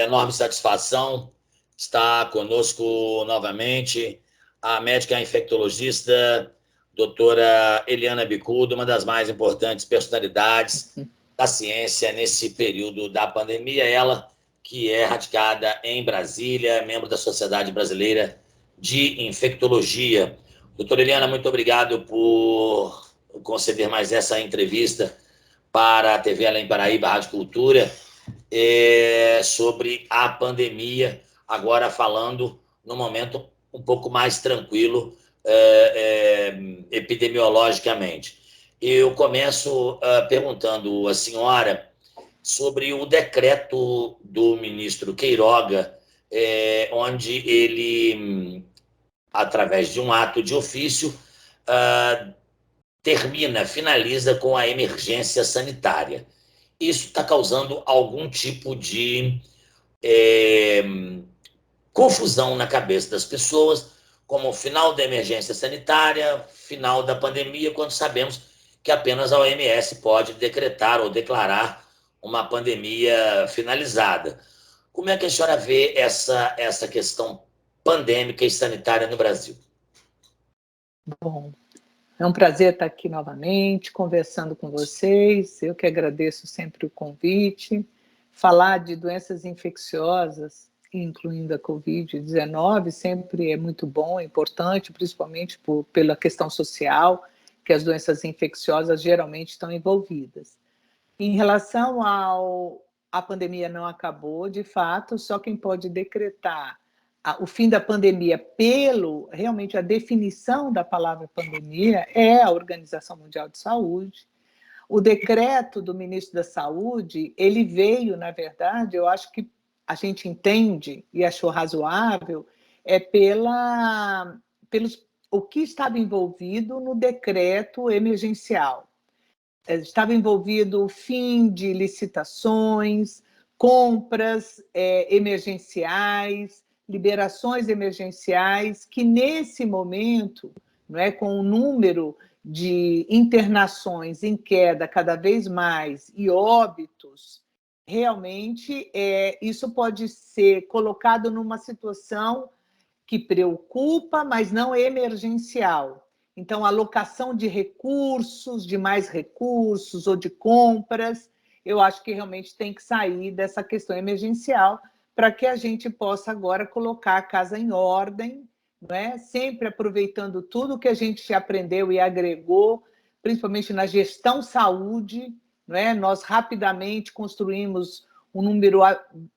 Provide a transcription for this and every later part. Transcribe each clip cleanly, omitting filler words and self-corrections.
enorme satisfação estar conosco novamente a médica infectologista, doutora Eliana Bicudo, uma das mais importantes personalidades da ciência nesse período da pandemia. Ela que é radicada em Brasília, membro da Sociedade Brasileira de Infectologia. Doutora Eliana, muito obrigado por conceder mais essa entrevista para a TV Além Paraíba, Rádio Cultura, sobre a pandemia, agora falando num momento um pouco mais tranquilo epidemiologicamente. Eu começo perguntando à senhora sobre o decreto do ministro Queiroga, onde ele, através de um ato de ofício, finaliza com a emergência sanitária. Isso está causando algum tipo de confusão na cabeça das pessoas, como o final da emergência sanitária, final da pandemia, quando sabemos que apenas a OMS pode decretar ou declarar uma pandemia finalizada. Como é que a senhora vê essa questão pandêmica e sanitária no Brasil? Bom, é um prazer estar aqui novamente, conversando com vocês. Eu que agradeço sempre o convite. Falar de doenças infecciosas, incluindo a Covid-19, sempre é muito bom, é importante, principalmente pela questão social, que as doenças infecciosas geralmente estão envolvidas. Em relação à pandemia não acabou, de fato, só quem pode decretar o fim da pandemia realmente a definição da palavra pandemia é a Organização Mundial de Saúde. O decreto do ministro da Saúde, ele veio, na verdade, eu acho que a gente entende e achou razoável, o que estava envolvido no decreto emergencial. Estava envolvido o fim de licitações, compras emergenciais, liberações emergenciais, que nesse momento, não é, com o número de internações em queda cada vez mais e óbitos, realmente isso pode ser colocado numa situação que preocupa, mas não emergencial. Então, alocação de recursos, de mais recursos ou de compras, eu acho que realmente tem que sair dessa questão emergencial para que a gente possa agora colocar a casa em ordem, não é? Sempre aproveitando tudo que a gente aprendeu e agregou, principalmente na gestão saúde, não é? Nós rapidamente construímos um número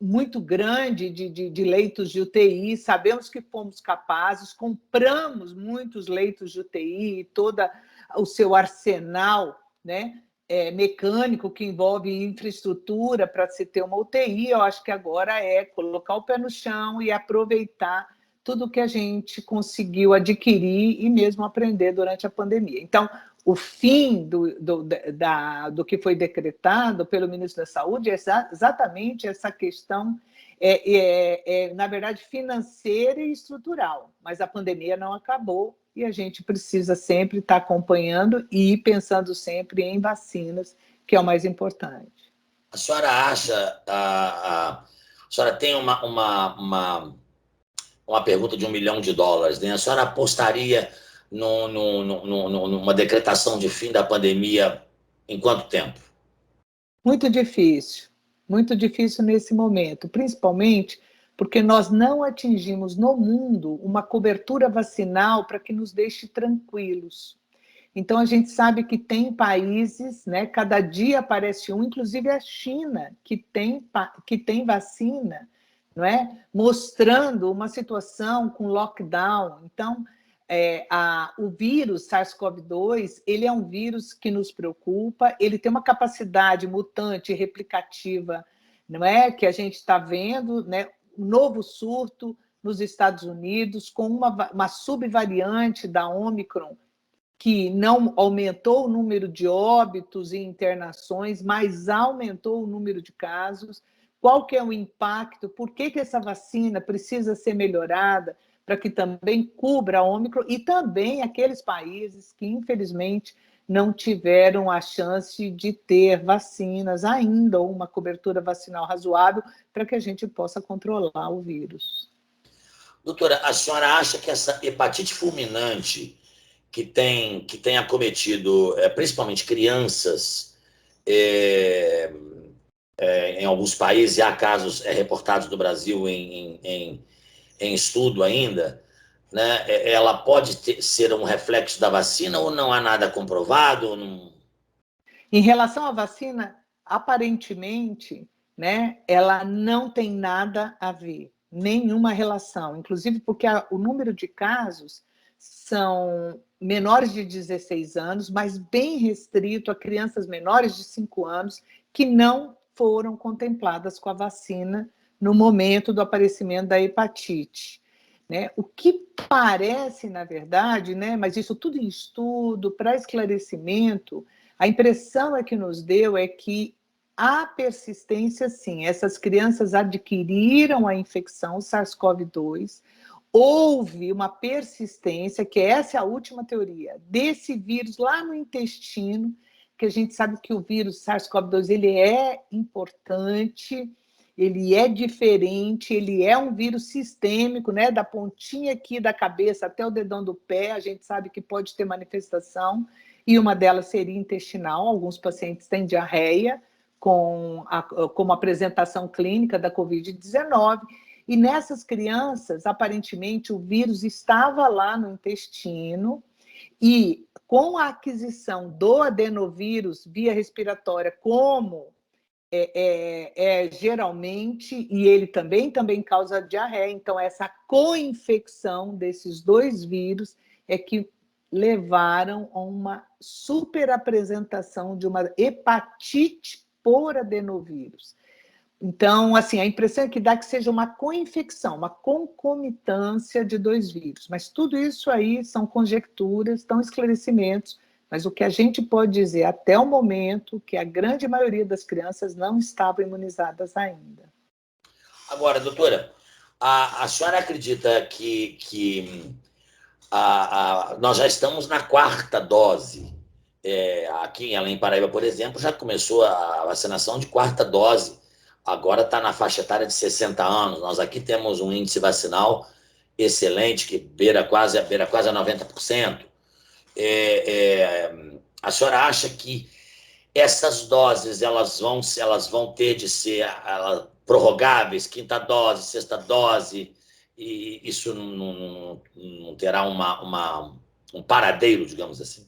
muito grande de leitos de UTI, sabemos que fomos capazes, compramos muitos leitos de UTI e todo o seu arsenal, né, mecânico que envolve infraestrutura para se ter uma UTI. Eu acho que agora é colocar o pé no chão e aproveitar tudo que a gente conseguiu adquirir e mesmo aprender durante a pandemia. Então, o fim do que foi decretado pelo ministro da Saúde é exatamente essa questão, na verdade, financeira e estrutural, mas a pandemia não acabou e a gente precisa sempre estar acompanhando e pensando sempre em vacinas, que é o mais importante. A senhora acha, a senhora tem uma pergunta de $1 milhão, né? A senhora apostaria numa decretação de fim da pandemia em quanto tempo? Muito difícil nesse momento, principalmente porque nós não atingimos no mundo uma cobertura vacinal para que nos deixe tranquilos. Então, a gente sabe que tem países, né, cada dia aparece um, inclusive a China, que tem vacina, não é? Mostrando uma situação com lockdown. Então, o vírus SARS-CoV-2, ele é um vírus que nos preocupa, ele tem uma capacidade mutante e replicativa, não é? Que a gente está vendo, né? Um novo surto nos Estados Unidos, com uma subvariante da Omicron, que não aumentou o número de óbitos e internações, mas aumentou o número de casos. Qual que é o impacto? Por que essa vacina precisa ser melhorada para que também cubra a Ômicron e também aqueles países que, infelizmente, não tiveram a chance de ter vacinas ainda, ou uma cobertura vacinal razoável, para que a gente possa controlar o vírus. Doutora, a senhora acha que essa hepatite fulminante que tem acometido principalmente crianças em alguns países, e há casos reportados do Brasil em estudo ainda, né? Ela pode ser um reflexo da vacina ou não há nada comprovado? Não... Em relação à vacina, aparentemente, né, ela não tem nada a ver, nenhuma relação, inclusive porque o número de casos são menores de 16 anos, mas bem restrito a crianças menores de 5 anos que não foram contempladas com a vacina no momento do aparecimento da hepatite. Né? O que parece, na verdade, né, mas isso tudo em estudo, para esclarecimento, a impressão que nos deu é que há persistência, sim. Essas crianças adquiriram a infecção SARS-CoV-2, houve uma persistência, que essa é a última teoria, desse vírus lá no intestino, que a gente sabe que o vírus SARS-CoV-2 ele é importante, ele é diferente, ele é um vírus sistêmico, né? Da pontinha aqui da cabeça até o dedão do pé, a gente sabe que pode ter manifestação, e uma delas seria intestinal. Alguns pacientes têm diarreia como apresentação clínica da Covid-19, e nessas crianças, aparentemente, o vírus estava lá no intestino, e com a aquisição do adenovírus via respiratória, como geralmente, e ele também causa diarreia, então essa coinfecção desses dois vírus é que levaram a uma superapresentação de uma hepatite por adenovírus. Então, assim, a impressão é que dá que seja uma coinfecção, uma concomitância de dois vírus. Mas tudo isso aí são conjecturas, são esclarecimentos, mas o que a gente pode dizer até o momento é que a grande maioria das crianças não estavam imunizadas ainda. Agora, doutora, a senhora acredita que nós já estamos na quarta dose? Aqui em Além Paraíba, por exemplo, já começou a vacinação de quarta dose. Agora está na faixa etária de 60 anos. Nós aqui temos um índice vacinal excelente, que beira quase a 90%. A senhora acha que essas doses elas vão ter de ser prorrogáveis, quinta dose, sexta dose, e isso não terá um paradeiro, digamos assim?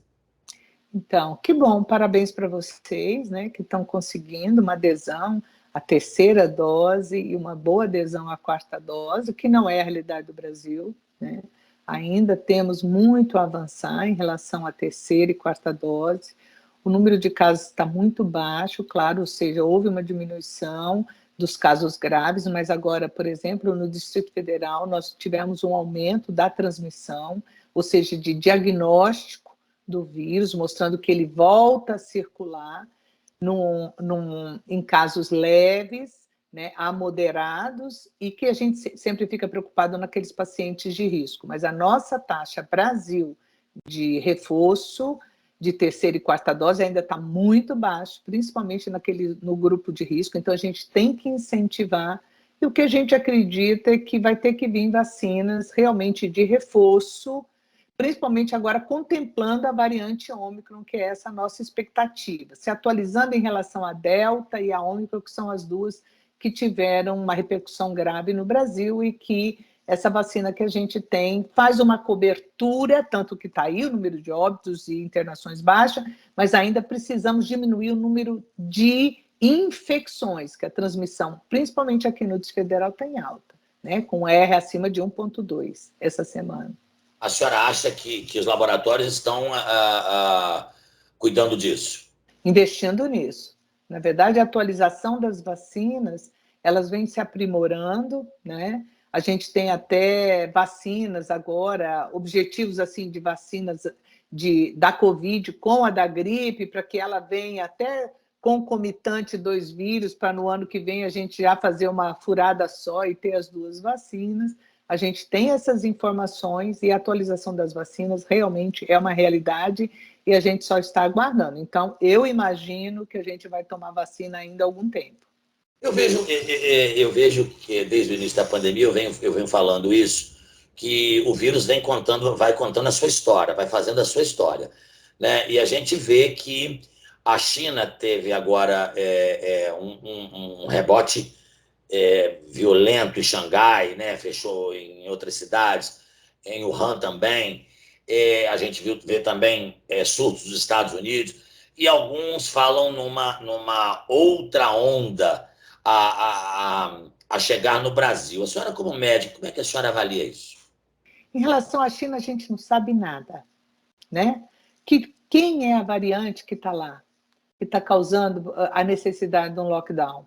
Então, que bom, parabéns para vocês, né, que estão conseguindo uma adesão à terceira dose e uma boa adesão à quarta dose, que não é a realidade do Brasil, né? Ainda temos muito a avançar em relação à terceira e quarta dose. O número de casos está muito baixo, claro, ou seja, houve uma diminuição dos casos graves, mas agora, por exemplo, no Distrito Federal, nós tivemos um aumento da transmissão, ou seja, de diagnóstico do vírus, mostrando que ele volta a circular em casos leves, né, a moderados, e que a gente sempre fica preocupado naqueles pacientes de risco. Mas a nossa taxa Brasil de reforço de terceira e quarta dose ainda está muito baixo, principalmente no grupo de risco, então a gente tem que incentivar, e o que a gente acredita é que vai ter que vir vacinas realmente de reforço, principalmente agora contemplando a variante Ômicron, que é essa nossa expectativa, se atualizando em relação à Delta e à Ômicron, que são as duas que tiveram uma repercussão grave no Brasil, e que essa vacina que a gente tem faz uma cobertura, tanto que está aí o número de óbitos e internações baixa, mas ainda precisamos diminuir o número de infecções, que a transmissão, principalmente aqui no Distrito Federal, está em alta, né, com R acima de 1,2 essa semana. A senhora acha que os laboratórios estão cuidando disso? Investindo nisso. Na verdade, a atualização das vacinas, elas vêm se aprimorando, né? A gente tem até vacinas agora, objetivos assim de vacinas da Covid com a da gripe, para que ela venha até concomitante dois vírus, para no ano que vem a gente já fazer uma furada só e ter as duas vacinas. A gente tem essas informações, e a atualização das vacinas realmente é uma realidade, e a gente só está aguardando. Então, eu imagino que a gente vai tomar vacina ainda há algum tempo. Eu vejo que desde o início da pandemia, eu venho falando isso, que o vírus vai contando a sua história, vai fazendo a sua história, né? E a gente vê que a China teve agora um rebote violento em Xangai, né? Fechou em outras cidades, em Wuhan também. A gente vê também surtos dos Estados Unidos, e alguns falam numa outra onda a chegar no Brasil. A senhora, como médica, como é que a senhora avalia isso? Em relação à China, a gente não sabe nada, né? Quem é a variante que está lá, que está causando a necessidade de um lockdown?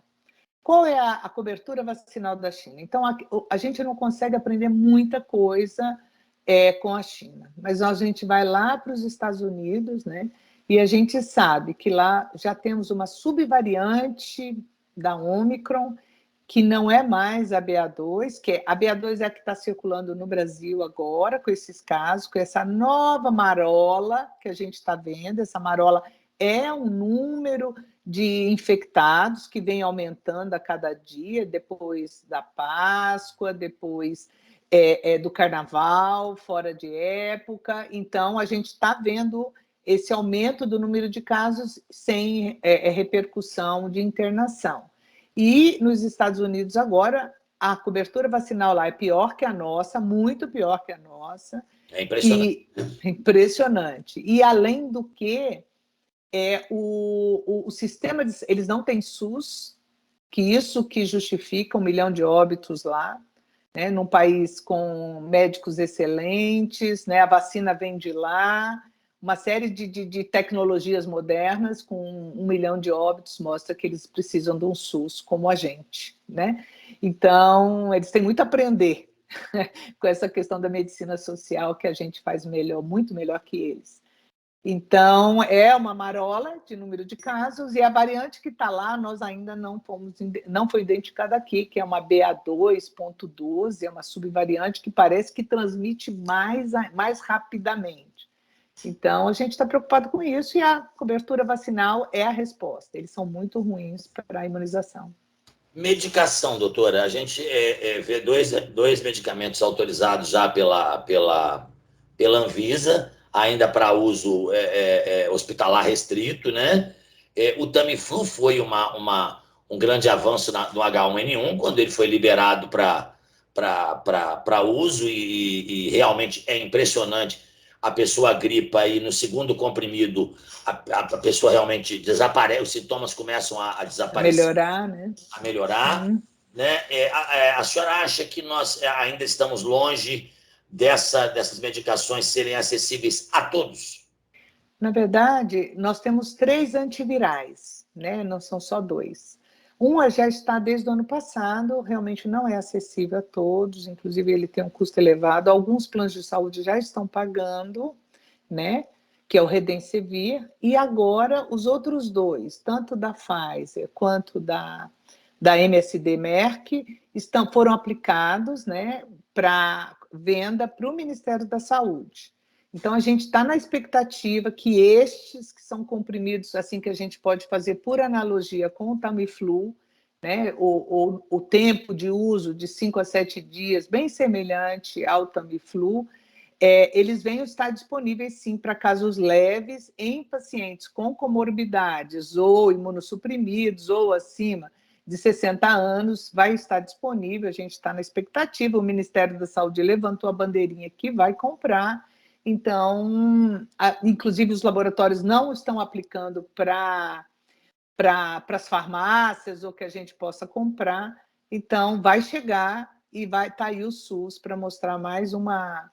Qual é a cobertura vacinal da China? Então, a gente não consegue aprender muita coisa com a China, mas a gente vai lá para os Estados Unidos, né? E a gente sabe que lá já temos uma subvariante da Omicron, que não é mais a BA2, que a BA2 é a que está circulando no Brasil agora, com esses casos, com essa nova marola que a gente está vendo. Essa marola é um número de infectados que vem aumentando a cada dia, depois da Páscoa, depois do Carnaval, fora de época. Então, a gente está vendo esse aumento do número de casos sem repercussão de internação. E nos Estados Unidos agora, a cobertura vacinal lá é pior que a nossa, muito pior que a nossa. É impressionante. Impressionante. E, além do que, o sistema, eles não têm SUS, que isso que justifica 1 milhão de óbitos lá, né, num país com médicos excelentes, né, a vacina vem de lá, uma série de tecnologias modernas com 1 milhão de óbitos mostra que eles precisam de um SUS como a gente, né? Então, eles têm muito a aprender com essa questão da medicina social, que a gente faz melhor, muito melhor que eles. Então, é uma marola de número de casos, e a variante que está lá, nós ainda não foi identificada aqui, que é uma BA2.12, é uma subvariante que parece que transmite mais rapidamente. Então, a gente está preocupado com isso, e a cobertura vacinal é a resposta. Eles são muito ruins para a imunização. Medicação, doutora. A gente vê dois medicamentos autorizados já pela Anvisa, ainda para uso hospitalar restrito, né? O Tamiflu foi um grande avanço no H1N1, quando ele foi liberado para uso, e realmente é impressionante. A pessoa gripa e no segundo comprimido a pessoa realmente desaparece, os sintomas começam a desaparecer. Melhorar, né? A melhorar. Né? A senhora acha que nós ainda estamos longe dessas medicações serem acessíveis a todos? Na verdade, nós temos 3 antivirais, né? Não são só 2. Um já está desde o ano passado, realmente não é acessível a todos, inclusive ele tem um custo elevado. Alguns planos de saúde já estão pagando, né? Que é o Redensevir, e agora os outros 2, tanto da Pfizer quanto da MSD Merck, foram aplicados, né, para venda para o Ministério da Saúde. Então, a gente está na expectativa que estes, que são comprimidos, assim, que a gente pode fazer por analogia com o Tamiflu, né, o tempo de uso de 5 a 7 dias, bem semelhante ao Tamiflu, eles venham estar disponíveis, sim, para casos leves em pacientes com comorbidades ou imunossuprimidos ou acima de 60 anos, vai estar disponível, a gente está na expectativa, o Ministério da Saúde levantou a bandeirinha que vai comprar. Então, inclusive os laboratórios não estão aplicando para as farmácias ou que a gente possa comprar. Então, vai chegar e vai estar aí o SUS para mostrar mais uma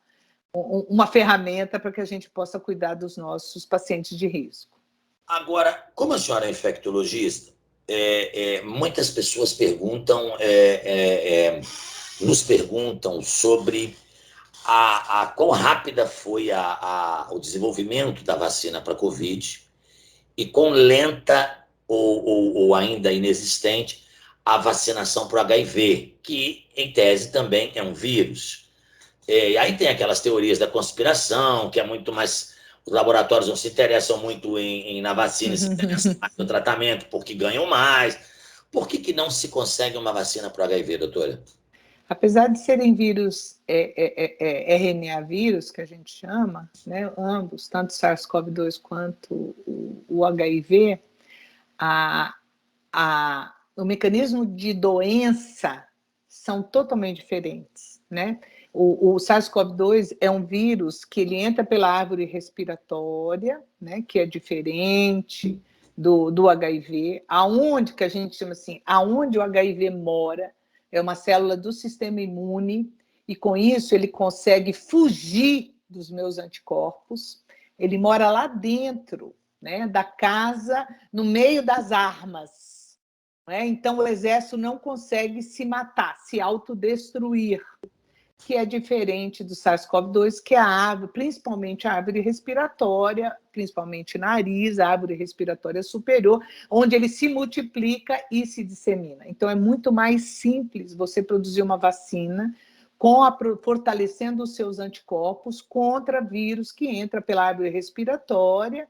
ferramenta para que a gente possa cuidar dos nossos pacientes de risco. Agora, como a senhora é infectologista, muitas pessoas nos perguntam sobre quão rápida foi o desenvolvimento da vacina para a Covid e quão lenta ou ainda inexistente a vacinação para o HIV, que, em tese, também é um vírus. E aí tem aquelas teorias da conspiração, que é muito mais os laboratórios não se interessam muito na vacina e se interessam mais no tratamento, porque ganham mais. Por que não se consegue uma vacina para o HIV, doutora? Apesar de serem vírus, RNA vírus, que a gente chama, né, ambos, tanto o SARS-CoV-2 quanto o HIV, o mecanismo de doença são totalmente diferentes, né? O SARS-CoV-2 é um vírus que ele entra pela árvore respiratória, né, que é diferente do HIV, aonde que a gente chama assim, aonde o HIV mora, é uma célula do sistema imune, e com isso ele consegue fugir dos meus anticorpos, ele mora lá dentro, né, da casa, no meio das armas, né? Então o exército não consegue se matar, se autodestruir, que é diferente do SARS-CoV-2, que é a árvore, principalmente a árvore respiratória, principalmente nariz, a árvore respiratória superior, onde ele se multiplica e se dissemina. Então, é muito mais simples você produzir uma vacina fortalecendo os seus anticorpos contra vírus que entra pela árvore respiratória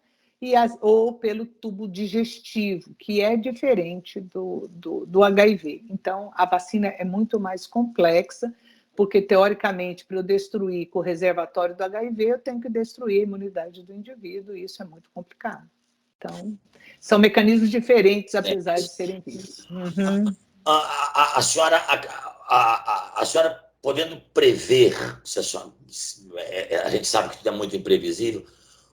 ou pelo tubo digestivo, que é diferente do HIV. Então, a vacina é muito mais complexa, porque, teoricamente, para eu destruir com o reservatório do HIV, eu tenho que destruir a imunidade do indivíduo, e isso é muito complicado. Então, são mecanismos diferentes, apesar de serem vírus. A senhora, podendo prever, a gente sabe que tudo é muito imprevisível,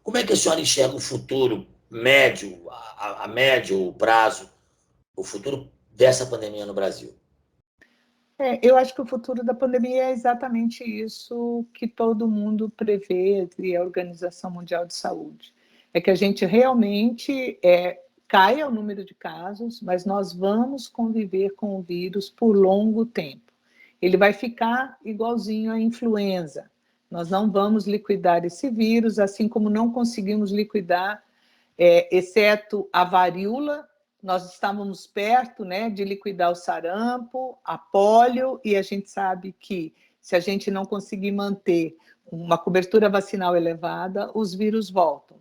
como é que a senhora enxerga o futuro médio, a médio prazo, o futuro dessa pandemia no Brasil? Eu acho que o futuro da pandemia é exatamente isso que todo mundo prevê, e a Organização Mundial de Saúde. É que a gente realmente caia o número de casos, mas nós vamos conviver com o vírus por longo tempo. Ele vai ficar igualzinho à influenza. Nós não vamos liquidar esse vírus, assim como não conseguimos liquidar, exceto a varíola. Nós estávamos perto, né, de liquidar o sarampo, a pólio, e a gente sabe que se a gente não conseguir manter uma cobertura vacinal elevada, os vírus voltam,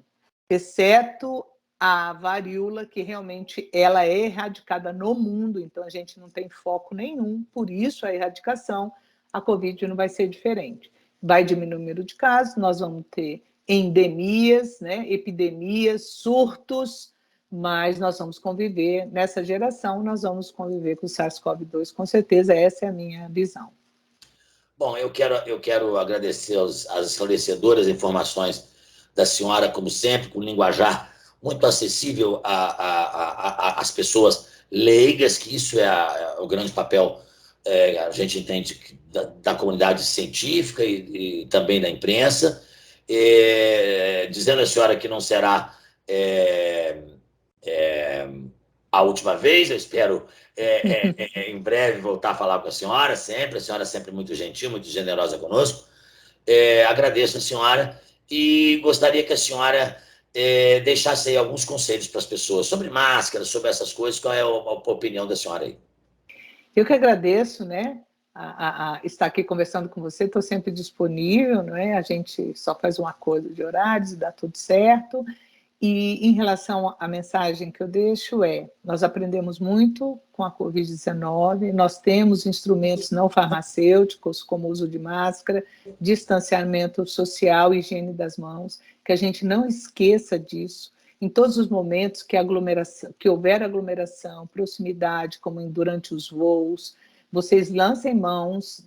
exceto a varíola, que realmente ela é erradicada no mundo, então a gente não tem foco nenhum, por isso a erradicação, a Covid não vai ser diferente. Vai diminuir o número de casos, nós vamos ter endemias, né, epidemias, surtos, mas nós vamos conviver, nessa geração, nós vamos conviver com o SARS-CoV-2, com certeza, essa é a minha visão. Bom, eu quero agradecer as esclarecedoras informações da senhora, como sempre, com linguajar muito acessível às pessoas leigas, que isso é o grande papel, a gente entende, da comunidade científica e também da imprensa, dizendo à senhora que não será a última vez, eu espero em breve voltar a falar com a senhora é sempre muito gentil, muito generosa conosco. Agradeço a senhora e gostaria que a senhora deixasse aí alguns conselhos para as pessoas sobre máscara, sobre essas coisas. Qual é a opinião da senhora aí? Eu que agradeço, né, a estar aqui conversando com você, estou sempre disponível, não é? A gente só faz um acordo de horários e dá tudo certo. E em relação à mensagem que eu deixo nós aprendemos muito com a Covid-19, nós temos instrumentos não farmacêuticos, como o uso de máscara, distanciamento social, higiene das mãos, que a gente não esqueça disso. Em todos os momentos que houver aglomeração, proximidade, como durante os voos, vocês lancem mãos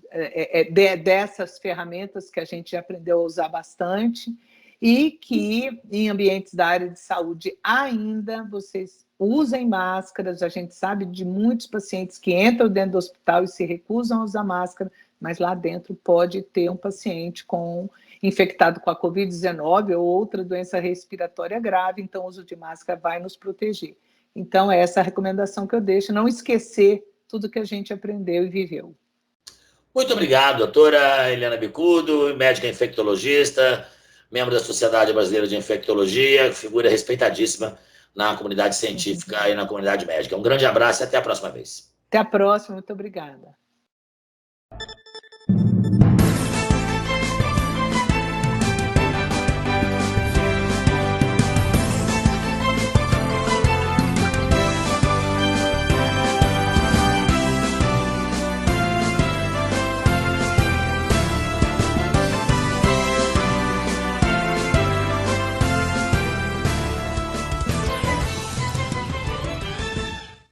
dessas ferramentas que a gente já aprendeu a usar bastante, e que em ambientes da área de saúde ainda vocês usem máscaras. A gente sabe de muitos pacientes que entram dentro do hospital e se recusam a usar máscara, mas lá dentro pode ter um paciente infectado com a Covid-19 ou outra doença respiratória grave, então o uso de máscara vai nos proteger. Então, é essa a recomendação que eu deixo, não esquecer tudo que a gente aprendeu e viveu. Muito obrigado, doutora Eliana Bicudo, médica infectologista, membro da Sociedade Brasileira de Infectologia, figura respeitadíssima na comunidade científica e na comunidade médica. Um grande abraço e até a próxima vez. Até a próxima, muito obrigada.